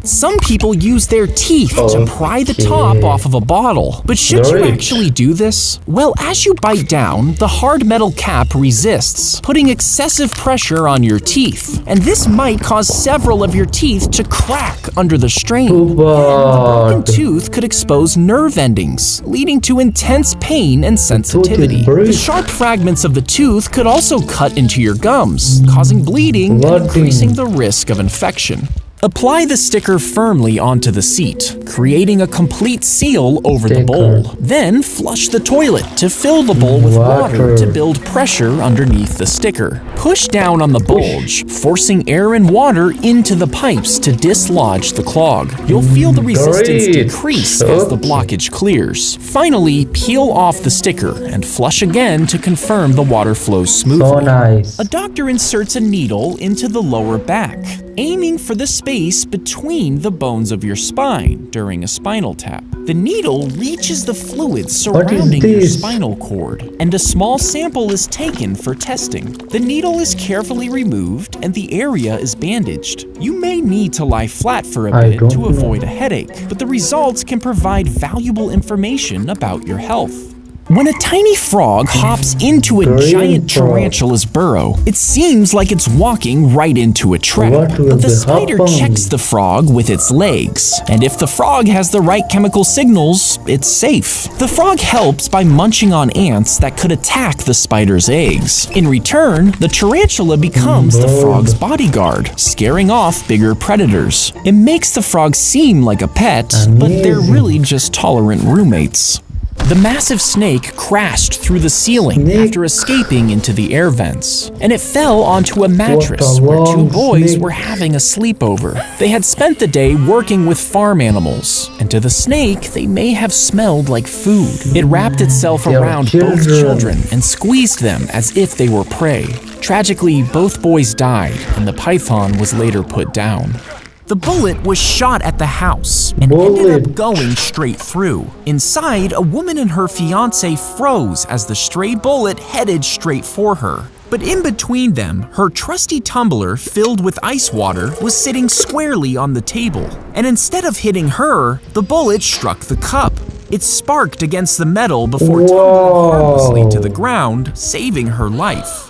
Some people use their teeth to pry the top off of a bottle. But should you actually do this? Well, as you bite down, the hard metal cap resists, putting excessive pressure on your teeth. And this might cause several of your teeth to crack under the strain. And the broken tooth could expose nerve endings, leading to intense pain and sensitivity. The sharp fragments of the tooth could also cut into your gums, causing bleeding and increasing the risk of infection. Apply the sticker firmly onto the seat, creating a complete seal over the bowl. Then flush the toilet to fill the bowl with water to build pressure underneath the sticker. Push down on the bulge, forcing air and water into the pipes to dislodge the clog. You'll feel the resistance decrease as the blockage clears. Finally, peel off the sticker and flush again to confirm the water flows smoothly. A doctor inserts a needle into the lower back, aiming for the space between the bones of your spine during a spinal tap. The needle reaches the fluid surrounding your spinal cord, and a small sample is taken for testing. The needle is carefully removed and the area is bandaged. You may need to lie flat for a bit to avoid a headache, but the results can provide valuable information about your health. When a tiny frog hops into a giant tarantula's burrow, it seems like it's walking right into a trap. But the spider checks the frog with its legs, and if the frog has the right chemical signals, it's safe. The frog helps by munching on ants that could attack the spider's eggs. In return, the tarantula becomes the frog's bodyguard, scaring off bigger predators. It makes the frog seem like a pet, but they're really just tolerant roommates. The massive snake crashed through the ceiling after escaping into the air vents, and it fell onto a mattress where two boys were having a sleepover. They had spent the day working with farm animals, and to the snake, they may have smelled like food. It wrapped itself around both children and squeezed them as if they were prey. Tragically, both boys died, and the python was later put down. The bullet was shot at the house and ended up going straight through. Inside, a woman and her fiancé froze as the stray bullet headed straight for her. But in between them, her trusty tumbler filled with ice water was sitting squarely on the table. And instead of hitting her, the bullet struck the cup. It sparked against the metal before tumbling harmlessly to the ground, saving her life.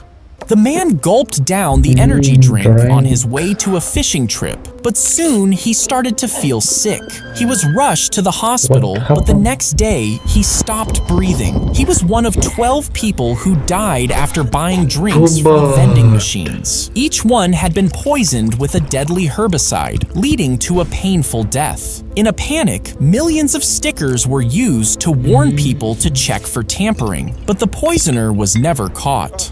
The man gulped down the energy drink on his way to a fishing trip, but soon he started to feel sick. He was rushed to the hospital, but the next day he stopped breathing. He was one of 12 people who died after buying drinks from vending machines. Each one had been poisoned with a deadly herbicide, leading to a painful death. In a panic, millions of stickers were used to warn people to check for tampering, but the poisoner was never caught.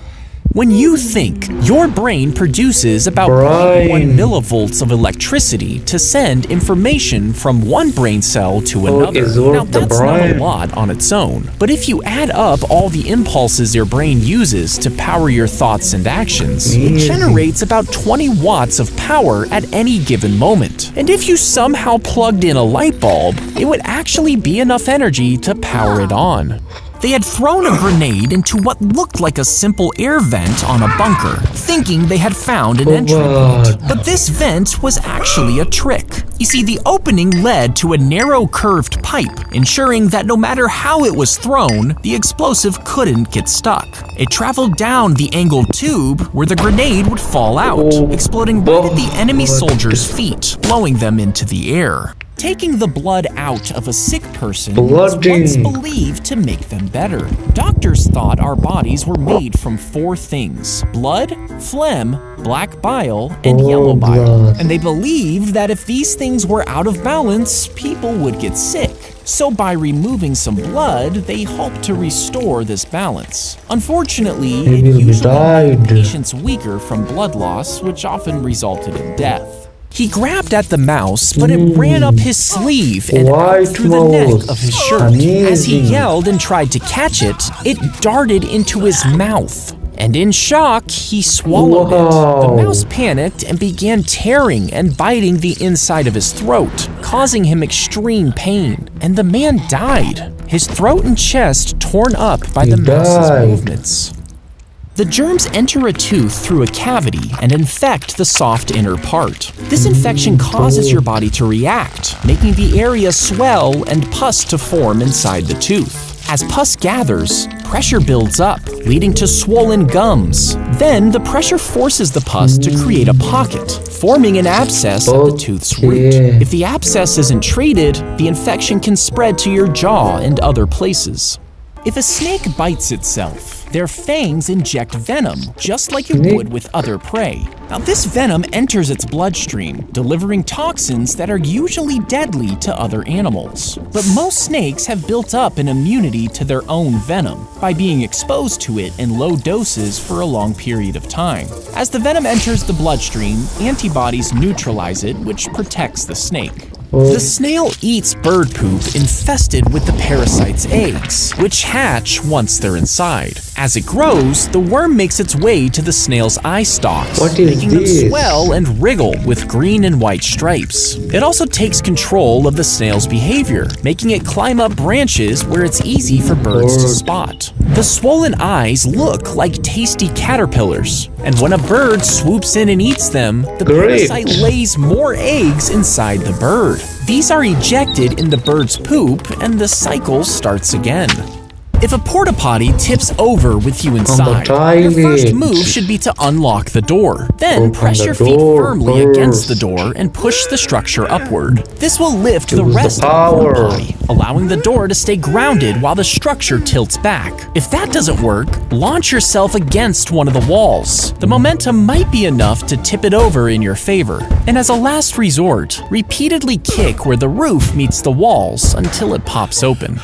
When you think, your brain produces about 0.1 millivolts of electricity to send information from one brain cell to another. Now that's not a lot on its own, but if you add up all the impulses your brain uses to power your thoughts and actions, it generates about 20 watts of power at any given moment. And if you somehow plugged in a light bulb, it would actually be enough energy to power it on. They had thrown a grenade into what looked like a simple air vent on a bunker, thinking they had found an entry point. But this vent was actually a trick. You see, the opening led to a narrow curved pipe, ensuring that no matter how it was thrown, the explosive couldn't get stuck. It traveled down the angled tube where the grenade would fall out, exploding right at the enemy soldiers' feet, blowing them into the air. Taking the blood out of a sick person was once believed to make them better. Doctors thought our bodies were made from 4 things: blood, phlegm, black bile, and yellow bile. And they believed that if these things were out of balance, people would get sick. So by removing some blood, they hoped to restore this balance. Unfortunately, it usually made patients weaker from blood loss, which often resulted in death. He grabbed at the mouse, but it ran up his sleeve and out through the neck of his shirt. As he yelled and tried to catch it, it darted into his mouth. And in shock, he swallowed it. The mouse panicked and began tearing and biting the inside of his throat, causing him extreme pain. And the man died, his throat and chest torn up by the mouse's movements. The germs enter a tooth through a cavity and infect the soft inner part. This infection causes your body to react, making the area swell and pus to form inside the tooth. As pus gathers, pressure builds up, leading to swollen gums. Then the pressure forces the pus to create a pocket, forming an abscess at the tooth's root. If the abscess isn't treated, the infection can spread to your jaw and other places. If a snake bites itself, their fangs inject venom, just like it would with other prey. Now, this venom enters its bloodstream, delivering toxins that are usually deadly to other animals. But most snakes have built up an immunity to their own venom by being exposed to it in low doses for a long period of time. As the venom enters the bloodstream, antibodies neutralize it, which protects the snake. The snail eats bird poop infested with the parasite's eggs, which hatch once they're inside. As it grows, the worm makes its way to the snail's eye stalks, making them swell and wriggle with green and white stripes. It also takes control of the snail's behavior, making it climb up branches where it's easy for birds to spot. The swollen eyes look like tasty caterpillars, and when a bird swoops in and eats them, the parasite lays more eggs inside the bird. These are ejected in the bird's poop, and the cycle starts again. If a porta potty tips over with you inside, your first move should be to unlock the door. Then press your feet firmly against the door and push the structure upward. This will lift the rest of the porta potty, allowing the door to stay grounded while the structure tilts back. If that doesn't work, launch yourself against one of the walls. The momentum might be enough to tip it over in your favor. And as a last resort, repeatedly kick where the roof meets the walls until it pops open.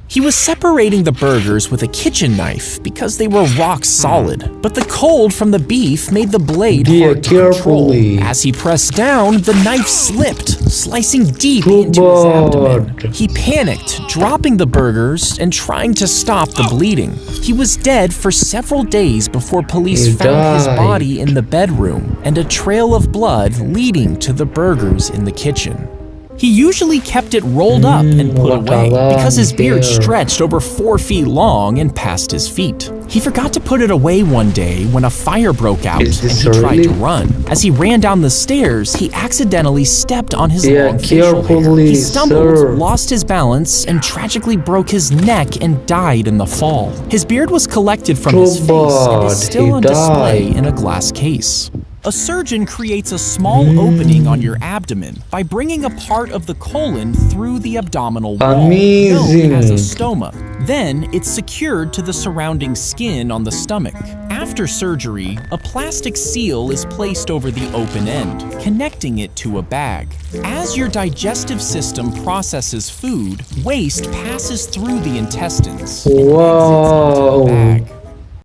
He was separating the burgers with a kitchen knife because they were rock solid, but the cold from the beef made the blade hard to control. As he pressed down, the knife slipped, slicing deep into his abdomen. He panicked, dropping the burgers and trying to stop the bleeding. He was dead for several days before police found his body in the bedroom and a trail of blood leading to the burgers in the kitchen. He usually kept it rolled up and put away because his beard stretched over 4 feet long and past his feet. He forgot to put it away one day when a fire broke out and he tried to run. As he ran down the stairs, he accidentally stepped on his long facial hair. He stumbled, lost his balance, and tragically broke his neck and died in the fall. His beard was collected from his face and is still on display in a glass case. A surgeon creates a small opening on your abdomen by bringing a part of the colon through the abdominal wall, known as a stoma. Then it's secured to the surrounding skin on the stomach. After surgery, a plastic seal is placed over the open end, connecting it to a bag. As your digestive system processes food, waste passes through the intestines and exits into the bag.